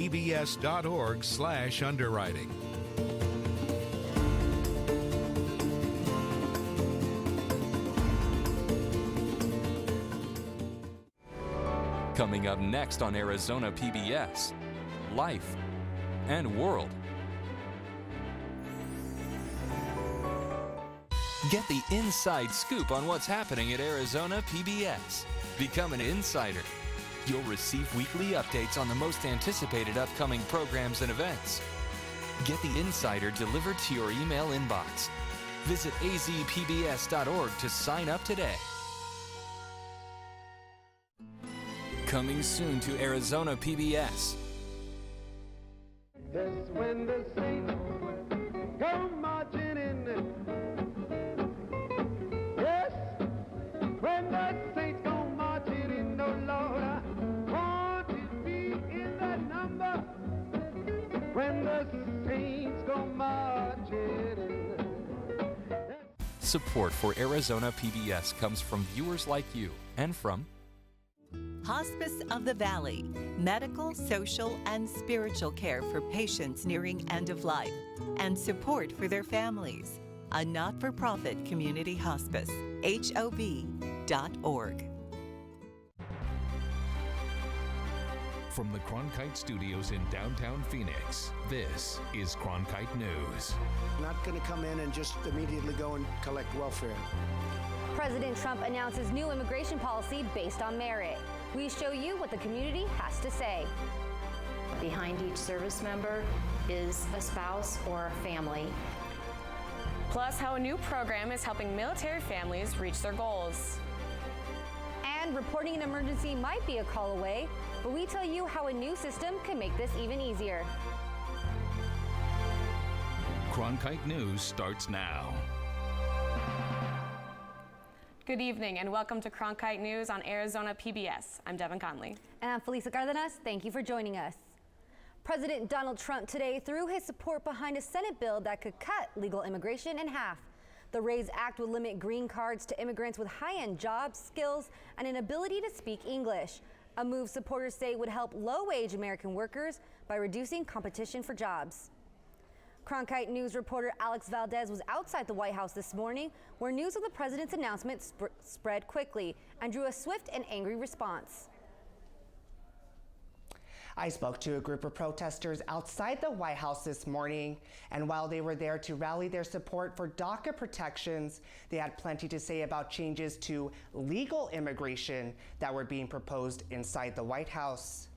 pbs.org/underwriting. Coming up next on Arizona PBS, Life and World. Get the inside scoop on what's happening at Arizona PBS. Become an insider. You'll receive weekly updates on the most anticipated upcoming programs and events. Get the insider delivered to your email inbox. Visit azpbs.org to sign up today. Coming soon to Arizona PBS. That's when the saints go marching in. Yes, when the saints go marching in, oh Lord, I want to be in that number. When the saints go marching in. Support for Arizona PBS comes from viewers like you and from Hospice of the Valley, medical, social, and spiritual care for patients nearing end of life, and support for their families. A not-for-profit community hospice, HOV.org. From the Cronkite Studios in downtown Phoenix, this is Cronkite News. Not going to come in and just immediately go and collect welfare. President Trump announces new immigration policy based on merit. We show you what the community has to say. Behind each service member is a spouse or a family. Plus, how a new program is helping military families reach their goals. And reporting an emergency might be a call away, but we tell you how a new system can make this even easier. Cronkite News starts now. Good evening and welcome to Cronkite News on Arizona PBS. I'm Devin Conley. And I'm Felisa Cardenas. Thank you for joining us. President Donald Trump today threw his support behind a Senate bill that could cut legal immigration in half. The RAISE Act would limit green cards to immigrants with high-end jobs, skills, and an ability to speak English. A move supporters say would help low-wage American workers by reducing competition for jobs. Cronkite News reporter Alex Valdez was outside the White House this morning, where news of the president's announcement spread quickly and drew a swift and angry response. I spoke to a group of protesters outside the White House this morning, and while they were there to rally their support for DACA protections, they had plenty to say about changes to legal immigration that were being proposed inside the White House.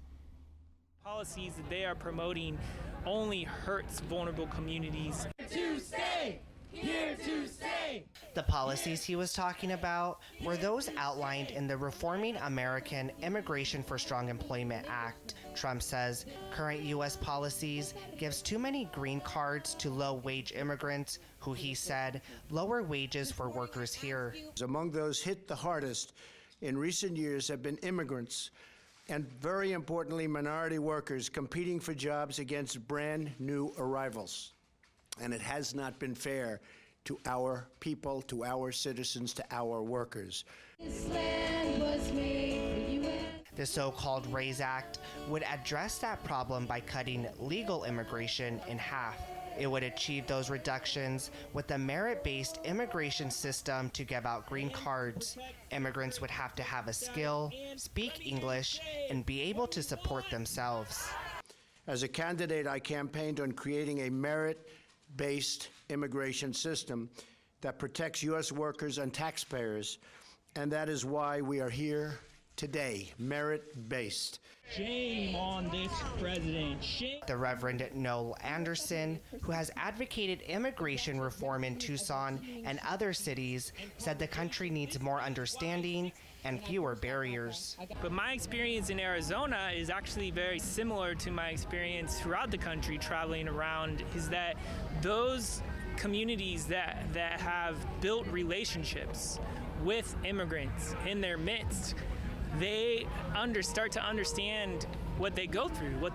Policies that they are promoting only hurts vulnerable communities. To stay, here to stay. The policies he was talking about were those outlined in the Reforming American Immigration for Strong Employment Act. Trump says current U.S. policies gives too many green cards to low-wage immigrants who he said lower wages for workers here. Among those hit the hardest in recent years have been immigrants and, very importantly, minority workers competing for jobs against brand new arrivals. And it has not been fair to our people, to our citizens, to our workers. This land was made for you and The so-called RAISE Act would address that problem by cutting legal immigration in half. It would achieve those reductions with a merit-based immigration system to give out green cards. Immigrants would have to have a skill, speak English, and be able to support themselves. As a candidate, I campaigned on creating a merit-based immigration system that protects U.S. workers and taxpayers, and that is why we are here today, merit-based. Shame on this president. Shame. The Reverend Noel Anderson, who has advocated immigration reform in Tucson and other cities, said the country needs more understanding and fewer barriers. But my experience in Arizona is actually very similar to my experience throughout the country traveling around, is that those communities that have built relationships with immigrants in their midst, they start to understand what they go through.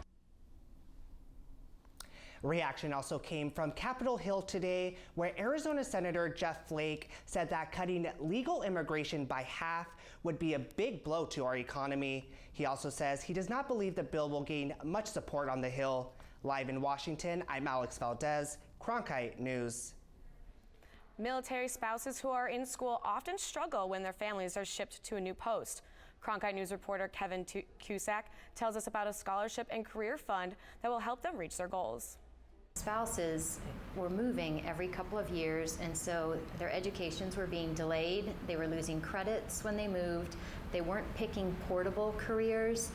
Reaction also came from Capitol Hill today, where Arizona Senator Jeff Flake said that cutting legal immigration by half would be a big blow to our economy. He also says he does not believe the bill will gain much support on the Hill. Live in Washington, I'm Alex Valdez, Cronkite News. Military spouses who are in school often struggle when their families are shipped to a new post. Cronkite News reporter Kevin Cusack tells us about a scholarship and career fund that will help them reach their goals. Spouses were moving every couple of years, and so their educations were being delayed. They were losing credits when they moved. They weren't picking portable careers.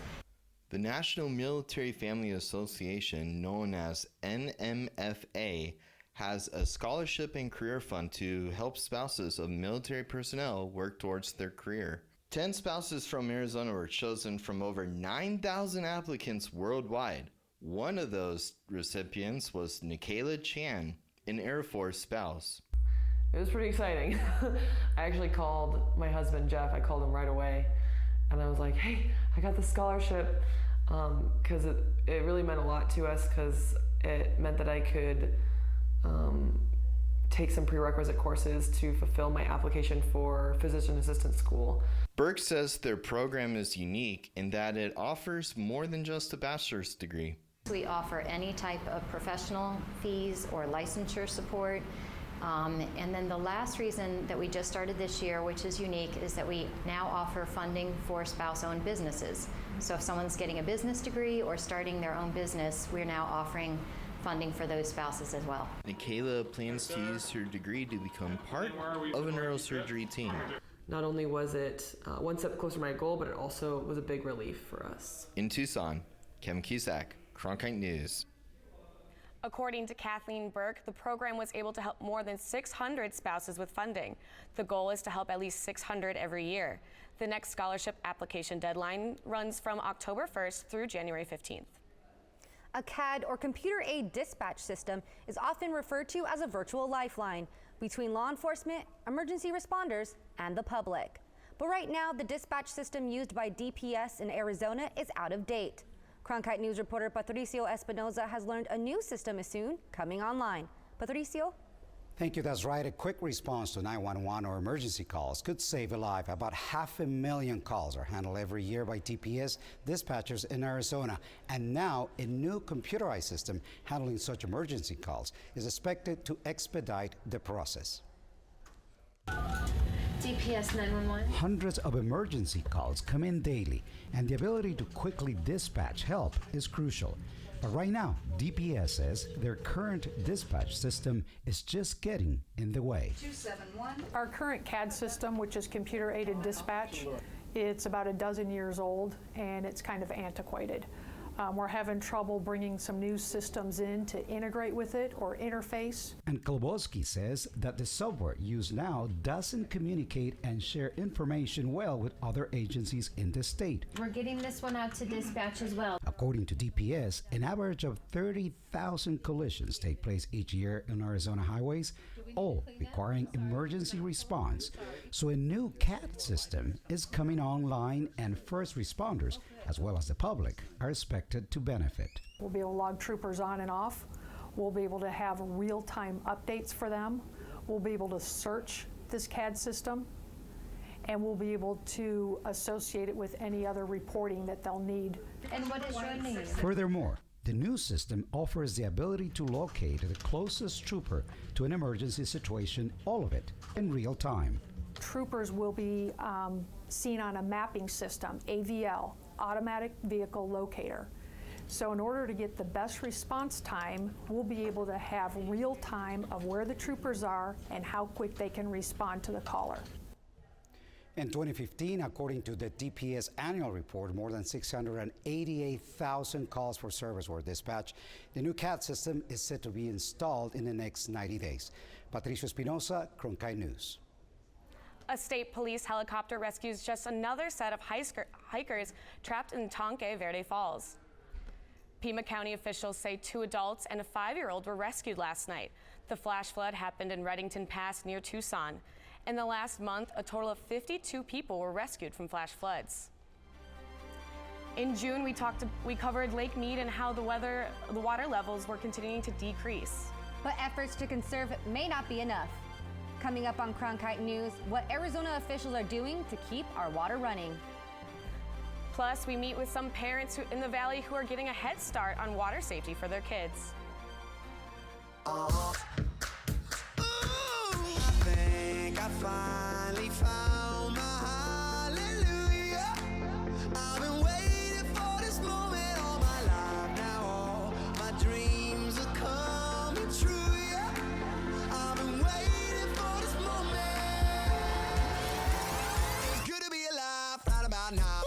The National Military Family Association, known as NMFA, has a scholarship and career fund to help spouses of military personnel work towards their career. 10 spouses from Arizona were chosen from over 9,000 applicants worldwide. One of those recipients was Nikayla Chan, an Air Force spouse. It was pretty exciting. I actually called my husband, Jeff. I called him right away, and I was like, hey, I got the scholarship, because it really meant a lot to us, because it meant that I could take some prerequisite courses to fulfill my application for physician assistant school. Burke says their program is unique in that it offers more than just a bachelor's degree. We offer any type of professional fees or licensure support. And then the last reason that we just started this year, which is unique, is that we now offer funding for spouse-owned businesses. So if someone's getting a business degree or starting their own business, we're now offering funding for those spouses as well. Nikayla plans to use her degree to become part of a neurosurgery team. Not only was it one step closer to my goal, but it also was a big relief for us. In Tucson, Kevin Cusack, Cronkite News. According to Kathleen Burke, the program was able to help more than 600 spouses with funding. The goal is to help at least 600 every year. The next scholarship application deadline runs from October 1st through January 15th. A CAD or computer aid dispatch system is often referred to as a virtual lifeline between law enforcement, emergency responders, and the public. But right now, the dispatch system used by DPS in Arizona is out of date. Cronkite News reporter Patricio Espinoza has learned a new system is soon coming online. Patricio? Thank you. That's right. A quick response to 911 or emergency calls could save a life. About 500,000 calls are handled every year by DPS dispatchers in Arizona. And now a new computerized system handling such emergency calls is expected to expedite the process. DPS 911. Hundreds of emergency calls come in daily, and the ability to quickly dispatch help is crucial. But right now, DPS says their current dispatch system is just getting in the way. 271. Our current CAD system, which is computer-aided dispatch, it's about a dozen years old, and it's kind of antiquated. We're having trouble bringing some new systems in to integrate with it or interface. And Kloboski says that the software used now doesn't communicate and share information well with other agencies in the state. We're getting this one out to dispatch as well. According to DPS, an average of 30,000 collisions take place each year on Arizona highways, all requiring emergency response. So a new CAD system is coming online, and first responders, as well as the public, are expected to benefit. We'll be able to log troopers on and off. We'll be able to have real-time updates for them. We'll be able to search this CAD system, and we'll be able to associate it with any other reporting that they'll need. And what is your name? Furthermore, the new system offers the ability to locate the closest trooper to an emergency situation, all of it in real time. Troopers will be seen on a mapping system, AVL, Automatic Vehicle Locator. So in order to get the best response time, we'll be able to have real time of where the troopers are and how quick they can respond to the caller. In 2015, according to the DPS annual report, more than 688,000 calls for service were dispatched. The new CAD system is set to be installed in the next 90 days. Patricio Espinoza, Cronkite News. A state police helicopter rescues just another set of hikers trapped in Tonke Verde Falls. Pima County officials say 2 adults and a 5-year-old were rescued last night. The flash flood happened in Reddington Pass near Tucson. In the last month, a total of 52 people were rescued from flash floods. In June, we covered Lake Mead and how the water levels were continuing to decrease. But efforts to conserve may not be enough. Coming up on Cronkite News, what Arizona officials are doing to keep our water running. Plus, we meet with some parents in the valley who are getting a head start on water safety for their kids. I think I finally found my hallelujah. I've been waiting for this moment all my life now. All my dreams are coming true, yeah. I've been waiting for this moment. It's good to be alive right about now.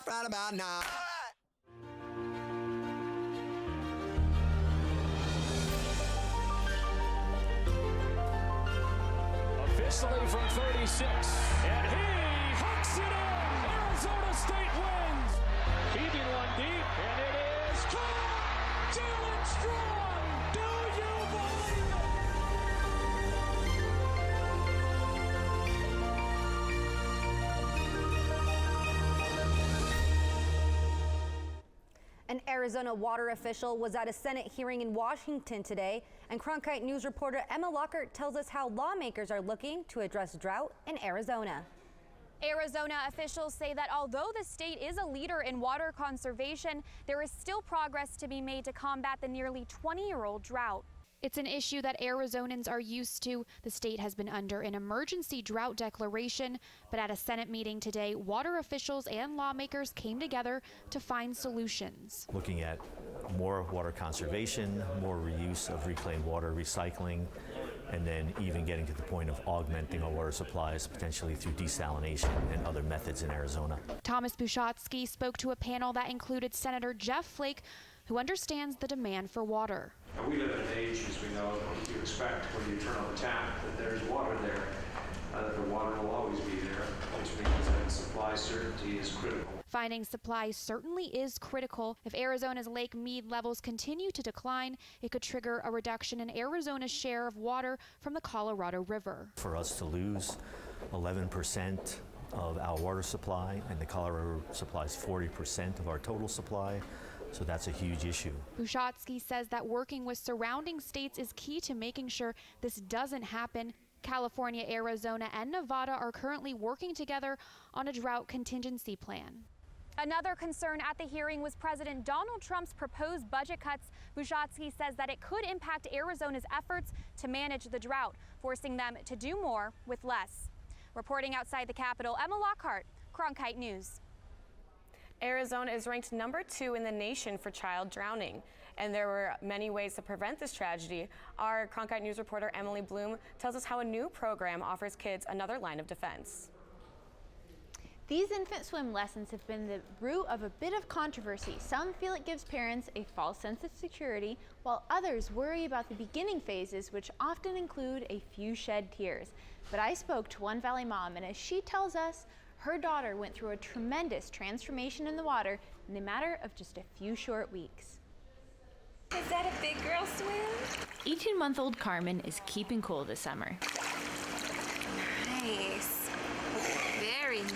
Right about now. Officially from 36, and he hooks it in. Arizona State wins. Keeping one deep, and it is caught. Jalen Strong. Do you believe it? An Arizona water official was at a Senate hearing in Washington today, and Cronkite News reporter Emma Lockhart tells us how lawmakers are looking to address drought in Arizona. Arizona officials say that although the state is a leader in water conservation, there is still progress to be made to combat the nearly 20-year-old drought. It's an issue that Arizonans are used to. The state has been under an emergency drought declaration, but at a Senate meeting today, water officials and lawmakers came together to find solutions. Looking at more water conservation, more reuse of reclaimed water, recycling, and then even getting to the point of augmenting our water supplies, potentially through desalination and other methods in Arizona. Thomas Bushotsky spoke to a panel that included Senator Jeff Flake, who understands the demand for water. We live in an age, as we know, that you expect when you turn on the tap that there's water there, that the water will always be there, which means that supply certainty is critical. Finding supply certainly is critical. If Arizona's Lake Mead levels continue to decline, it could trigger a reduction in Arizona's share of water from the Colorado River. For us to lose 11% of our water supply, and the Colorado supplies 40% of our total supply, so that's a huge issue. Bushotsky says that working with surrounding states is key to making sure this doesn't happen. California, Arizona, and Nevada are currently working together on a drought contingency plan. Another concern at the hearing was President Donald Trump's proposed budget cuts. Bushotsky says that it could impact Arizona's efforts to manage the drought, forcing them to do more with less. Reporting outside the Capitol, Emma Lockhart, Cronkite News. Arizona is ranked number 2 in the nation for child drowning, and there were many ways to prevent this tragedy. Our Cronkite News reporter Emily Bloom tells us how a new program offers kids another line of defense. These infant swim lessons have been the root of a bit of controversy. Some feel it gives parents a false sense of security, while others worry about the beginning phases, which often include a few shed tears. But I spoke to one Valley mom, and as she tells us, her daughter went through a tremendous transformation in the water in the matter of just a few short weeks. Is that a big girl swim? 18-month-old Carmen is keeping cool this summer. Nice. Very nice.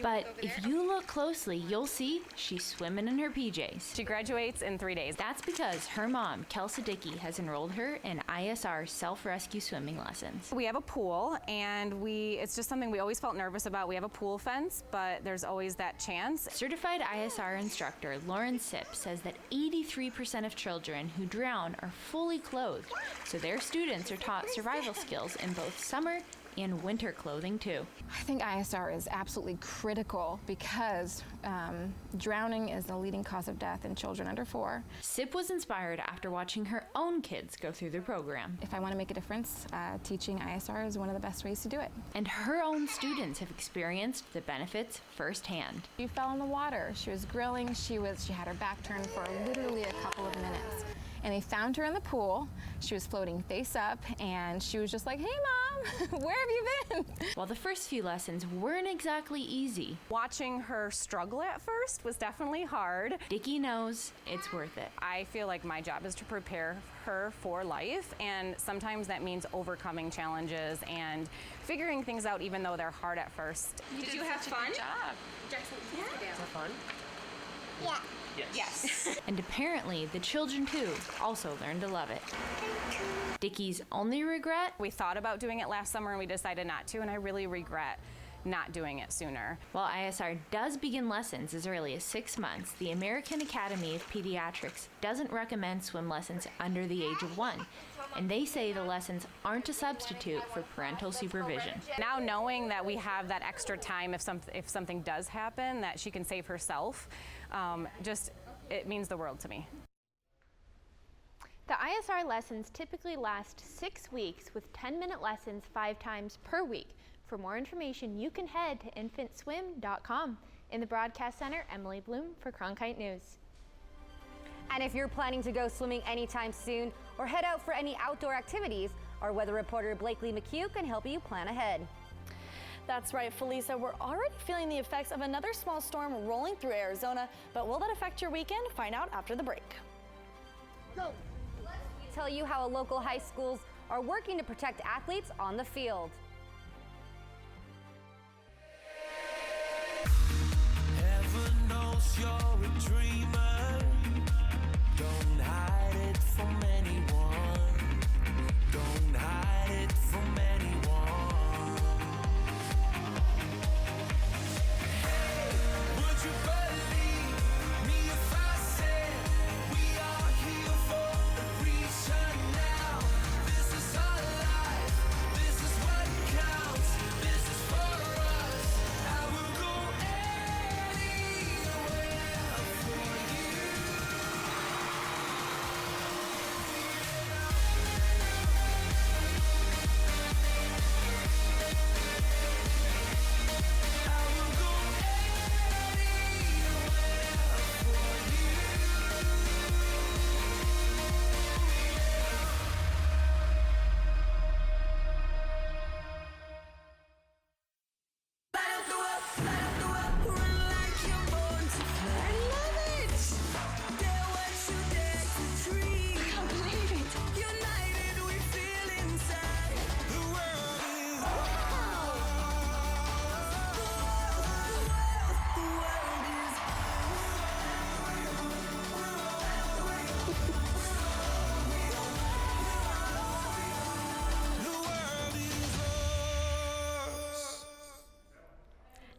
But if you look closely, you'll see she's swimming in her PJs. She graduates in 3 days. That's because her mom, Kelsey Dickey, has enrolled her in ISR self-rescue swimming lessons. We have a pool, and it's just something we always felt nervous about. We have a pool fence, but there's always that chance. Certified ISR instructor Lauren Sipp says that 83% of children who drown are fully clothed, so their students are taught survival skills in both summer and winter clothing too. I think ISR is absolutely critical because drowning is the leading cause of death in children under 4. Sip was inspired after watching her own kids go through the program. If I want to make a difference, teaching ISR is one of the best ways to do it. And her own students have experienced the benefits firsthand. She fell in the water. She was grilling. She had her back turned for literally a couple of minutes. And they found her in the pool. She was floating face up, and she was just like, "Hey, Mom, where have you been?" While the first few lessons weren't exactly easy, watching her struggle at first was definitely hard. Dickie knows it's worth it. I feel like my job is to prepare her for life, and sometimes that means overcoming challenges and figuring things out even though they're hard at first. Did you have fun? Good job. Jackson, yeah. Was that fun? Yeah. Yes. And apparently the children too also learned to love it. Dickie's only regret? We thought about doing it last summer and we decided not to, and I really regret not doing it sooner. While ISR does begin lessons as early as 6 months, the American Academy of Pediatrics doesn't recommend swim lessons under the age of 1. And they say the lessons aren't a substitute for parental supervision. Now knowing that we have that extra time if something does happen, that she can save herself, it means the world to me. The ISR lessons typically last 6 weeks with 10-minute lessons 5 times per week. For more information, you can head to infantswim.com. In the Broadcast Center, Emily Bloom for Cronkite News. And if you're planning to go swimming anytime soon or head out for any outdoor activities, our weather reporter Blakely McHugh can help you plan ahead. That's right, Felisa. We're already feeling the effects of another small storm rolling through Arizona, but will that affect your weekend? Find out after the break. Go. Let's tell you how local high schools are working to protect athletes on the field. Heaven knows you're a dreamer. Don't hide it from anyone. Don't hide it from anyone. Hey, would you believe me if I said we are here for a reason now? This is our life. This is what counts. This is for us. I will go anywhere for you.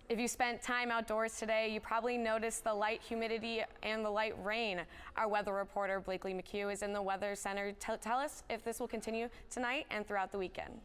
If you spent time outdoors today, you probably noticed the light humidity and the light rain. Our weather reporter, Blakely McHugh, is in the Weather Center to tell us if this will continue tonight and throughout the weekend.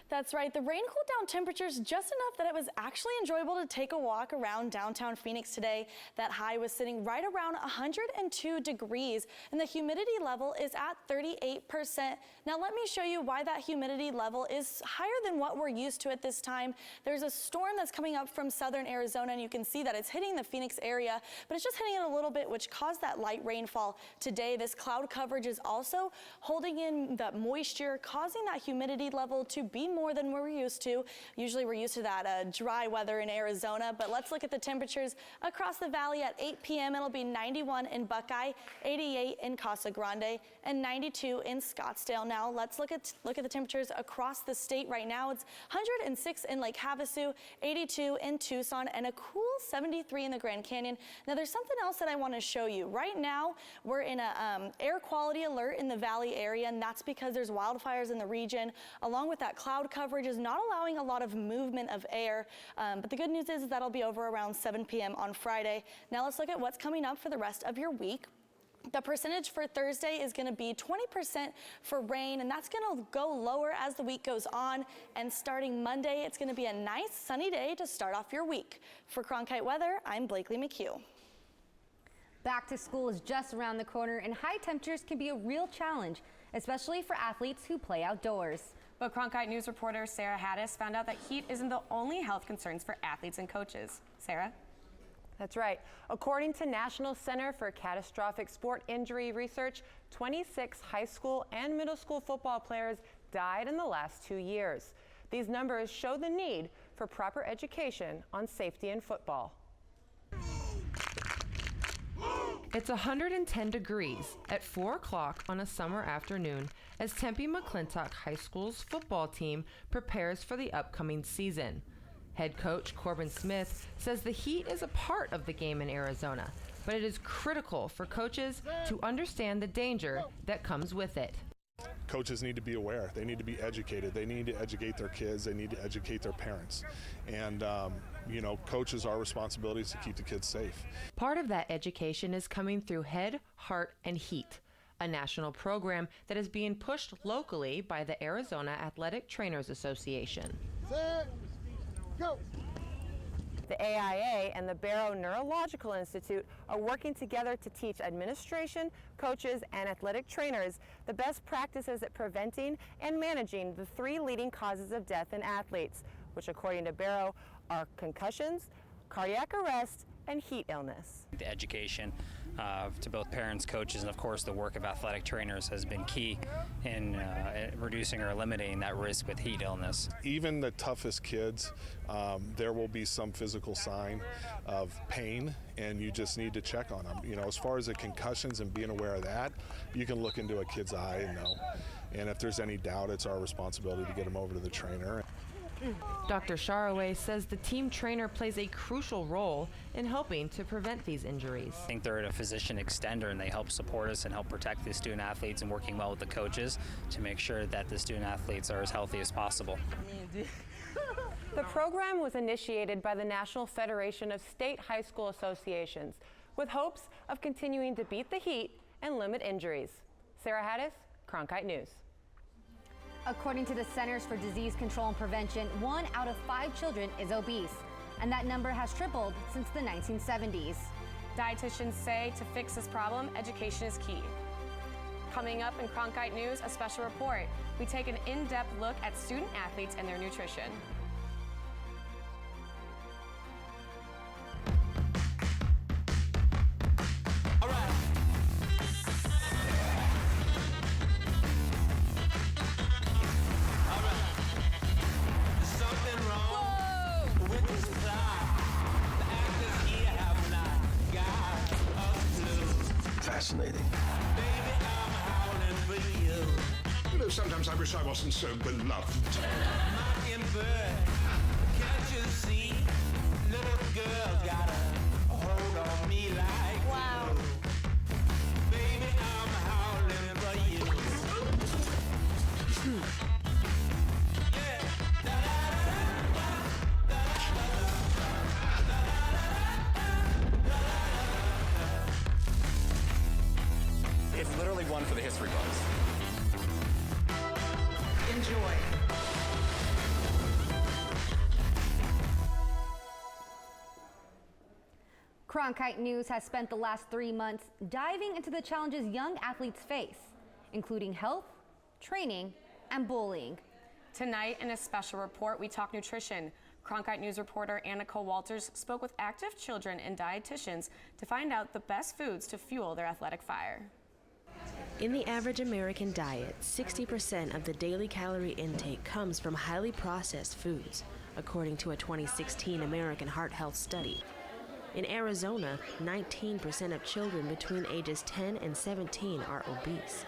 That's right. The rain cooled down temperatures just enough that it was actually enjoyable to take a walk around downtown Phoenix today. That high was sitting right around 102 degrees, and the humidity level is at 38%. Now let me show you why that humidity level is higher than what we're used to at this time. There's a storm that's coming up from southern Arizona, and you can see that it's hitting the Phoenix area, but it's just hitting it a little bit, which caused that light rainfall today. This cloud coverage is also holding in the moisture, causing that humidity level to be more than we're used to. Usually we're used to that dry weather in Arizona, but let's look at the temperatures across the valley. At 8 p.m. it'll be 91 in Buckeye, 88 in Casa Grande, and 92 in Scottsdale. Now let's look at the temperatures across the state right now. It's 106 in Lake Havasu, 82 in Tucson, and a cool 73 in the Grand Canyon. Now there's something else that I want to show you. Right now we're in a air quality alert in the valley area, and that's because there's wildfires in the region, along with that cloud coverage is not allowing a lot of movement of air, but the good news is that'll be over around 7 p.m. on Friday. Now let's look at what's coming up for the rest of your week. The percentage for Thursday is going to be 20% for rain, and that's going to go lower as the week goes on. And starting Monday, it's going to be a nice sunny day to start off your week. For Cronkite Weather, I'm Blakely McHugh. Back to school is just around the corner, and high temperatures can be a real challenge, especially for athletes who play outdoors. But Cronkite News reporter Sarah Haddis found out that heat isn't the only health concerns for athletes and coaches. Sarah? That's right. According to National Center for Catastrophic Sport Injury Research, 26 high school and middle school football players died in the last 2 years. These numbers show the need for proper education on safety in football. It's 110 degrees at 4 o'clock on a summer afternoon as Tempe McClintock High School's football team prepares for the upcoming season. Head coach Corbin Smith says the heat is a part of the game in Arizona, but it is critical for coaches to understand the danger that comes with it. Coaches need to be aware. They need to be educated. They need to educate their kids. They need to educate their parents. And, coaches, our responsibility is to keep the kids safe. Part of that education is coming through Head, Heart, and Heat, a national program that is being pushed locally by the Arizona Athletic Trainers Association. Set, go. The AIA and the Barrow Neurological Institute are working together to teach administration, coaches, and athletic trainers the best practices at preventing and managing the 3 leading causes of death in athletes, which according to Barrow are concussions, cardiac arrest, and heat illness. The education to both parents, coaches, and of course the work of athletic trainers has been key in reducing or eliminating that risk with heat illness. Even the toughest kids, there will be some physical sign of pain, and you just need to check on them. As far as the concussions and being aware of that, you can look into a kid's eye and know. And if there's any doubt, it's our responsibility to get them over to the trainer. Dr. Sharaway says the team trainer plays a crucial role in helping to prevent these injuries. I think they're a physician extender, and they help support us and help protect the student athletes and working well with the coaches to make sure that the student athletes are as healthy as possible. The program was initiated by the National Federation of State High School Associations with hopes of continuing to beat the heat and limit injuries. Sarah Haddis, Cronkite News. According to the Centers for Disease Control and Prevention, 1 out of 5 children is obese, and that number has tripled since the 1970s. Dietitians say to fix this problem, education is key. Coming up in Cronkite News, a special report. We take an in-depth look at student athletes and their nutrition. Fascinating. Sometimes I wish I wasn't so beloved. Wow. Baby, I'm howling for you. It's literally one for the history books. Enjoy. Cronkite News has spent the last 3 months diving into the challenges young athletes face, including health, training, and bullying. Tonight, in a special report, we talk nutrition. Cronkite News reporter Annika Walters spoke with active children and dietitians to find out the best foods to fuel their athletic fire. In the average American diet, 60% of the daily calorie intake comes from highly processed foods, according to a 2016 American Heart Health study. In Arizona, 19% of children between ages 10 and 17 are obese.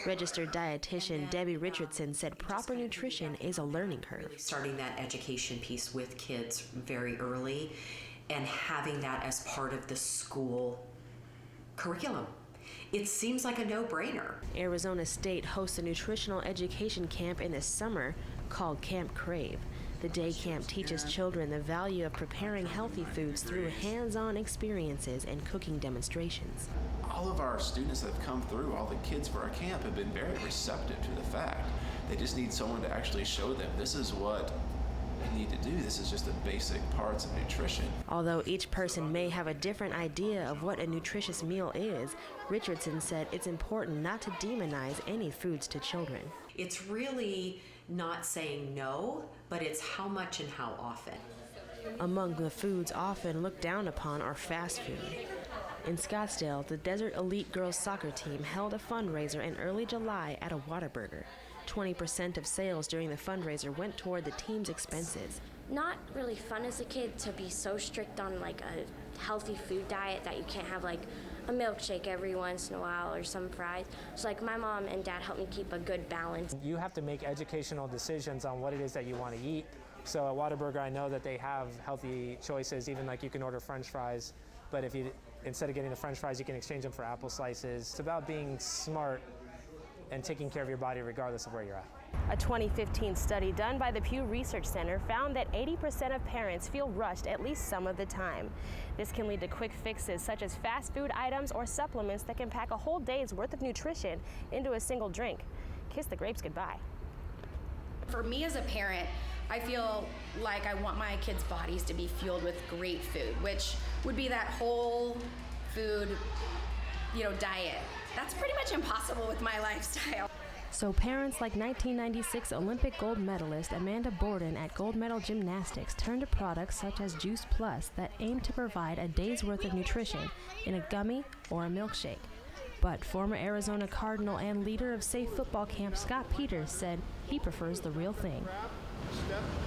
Registered dietitian Debbie Richardson said proper nutrition is a learning curve. Starting that education piece with kids very early and having that as part of the school curriculum. It seems like a no-brainer. Arizona State hosts a nutritional education camp in the summer called Camp Crave. The day camp teaches children the value of preparing healthy foods through hands-on experiences and cooking demonstrations. All of our students that have come through, all the kids for our camp, have been very receptive to the fact. They just need someone to actually show them this is what you need to do. This is just the basic parts of nutrition. Although each person may have a different idea of what a nutritious meal is, Richardson said it's important not to demonize any foods to children. It's really not saying no, but it's how much and how often. Among the foods often looked down upon are fast food. In Scottsdale, the Desert Elite Girls Soccer Team held a fundraiser in early July at a Whataburger. 20% of sales during the fundraiser went toward the team's expenses. Not really fun as a kid to be so strict on like a healthy food diet that you can't have like a milkshake every once in a while or some fries. So like my mom and dad helped me keep a good balance. You have to make educational decisions on what it is that you want to eat. So at Whataburger, I know that they have healthy choices, even like you can order French fries, but if you instead of getting the French fries, you can exchange them for apple slices. It's about being smart and taking care of your body regardless of where you're at. A 2015 study done by the Pew Research Center found that 80% of parents feel rushed at least some of the time. This can lead to quick fixes such as fast food items or supplements that can pack a whole day's worth of nutrition into a single drink. Kiss the grapes goodbye. For me as a parent, I feel like I want my kids' bodies to be fueled with great food, which would be that whole food, diet. That's pretty much impossible with my lifestyle. So parents like 1996 Olympic gold medalist Amanda Borden at Gold Medal Gymnastics turned to products such as Juice Plus that aim to provide a day's worth of nutrition in a gummy or a milkshake. But former Arizona Cardinal and leader of Safe Football Camp Scott Peters said he prefers the real thing.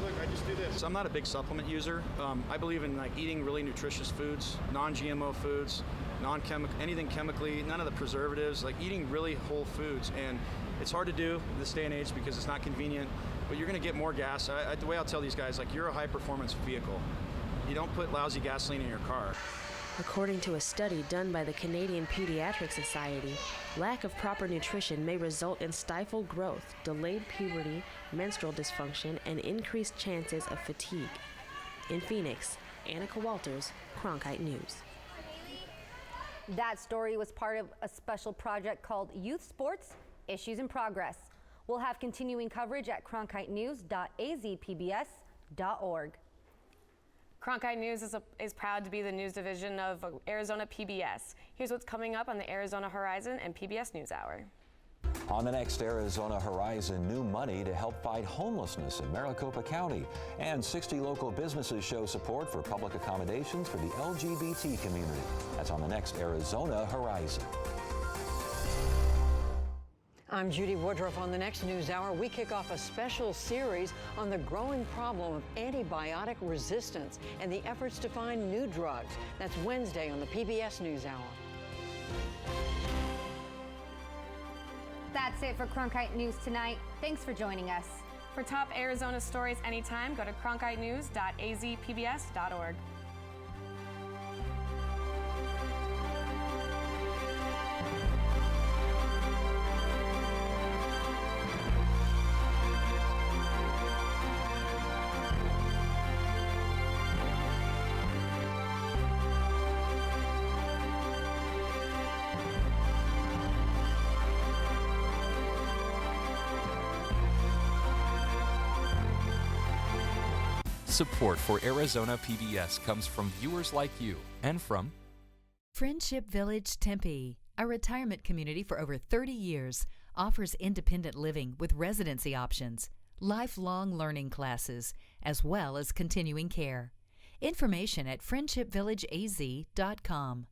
Look, I just do this. I'm not a big supplement user. I believe in eating really nutritious foods, non-GMO foods, non-chemical, anything chemically, none of the preservatives, eating really whole foods. And it's hard to do this day and age because it's not convenient, but you're going to get more gas. The way I'll tell these guys, you're a high-performance vehicle. You don't put lousy gasoline in your car. According to a study done by the Canadian Pediatric Society, lack of proper nutrition may result in stifled growth, delayed puberty, menstrual dysfunction, and increased chances of fatigue. In Phoenix, Annika Walters, Cronkite News. That story was part of a special project called Youth Sports Issues in Progress. We'll have continuing coverage at cronkitenews.azpbs.org. Cronkite News is proud to be the news division of Arizona PBS. Here's what's coming up on the Arizona Horizon and PBS NewsHour. On the next Arizona Horizon, new money to help fight homelessness in Maricopa County. And 60 local businesses show support for public accommodations for the LGBT community. That's on the next Arizona Horizon. I'm Judy Woodruff. On the next NewsHour, we kick off a special series on the growing problem of antibiotic resistance and the efforts to find new drugs. That's Wednesday on the PBS NewsHour. That's it for Cronkite News tonight. Thanks for joining us. For top Arizona stories anytime, go to cronkitenews.azpbs.org. Support for Arizona PBS comes from viewers like you and from Friendship Village Tempe, a retirement community for over 30 years, offers independent living with residency options, lifelong learning classes, as well as continuing care. Information at friendshipvillageaz.com.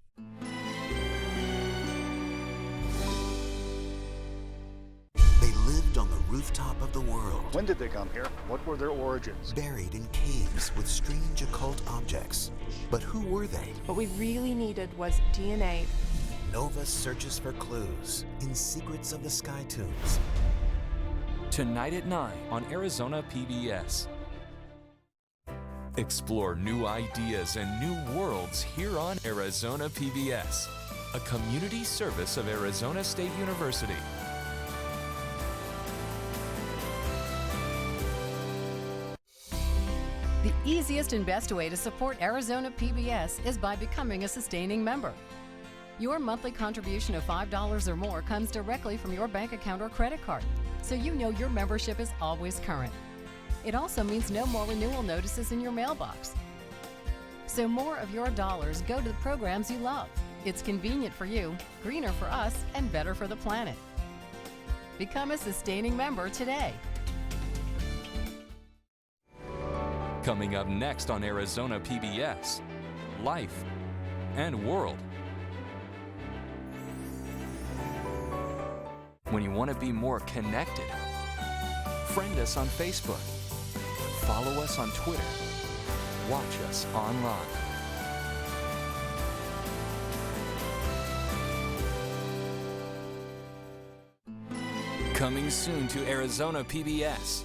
They lived on the rooftop of the world. When did they come here? What were their origins? Buried in caves with strange occult objects. But who were they? What we really needed was DNA. Nova searches for clues in Secrets of the Sky Tombs. Tonight at 9 on Arizona PBS. Explore new ideas and new worlds here on Arizona PBS, a community service of Arizona State University. easiest and best way to support Arizona PBS is by becoming a sustaining member. Your monthly contribution of $5 or more comes directly from your bank account or credit card, so you know your membership is always current. It also means no more renewal notices in your mailbox. So more of your dollars go to the programs you love. It's convenient for you, greener for us, and better for the planet. Become a sustaining member today. Coming up next on Arizona PBS, Life and World. When you want to be more connected, friend us on Facebook, follow us on Twitter, watch us online. Coming soon to Arizona PBS.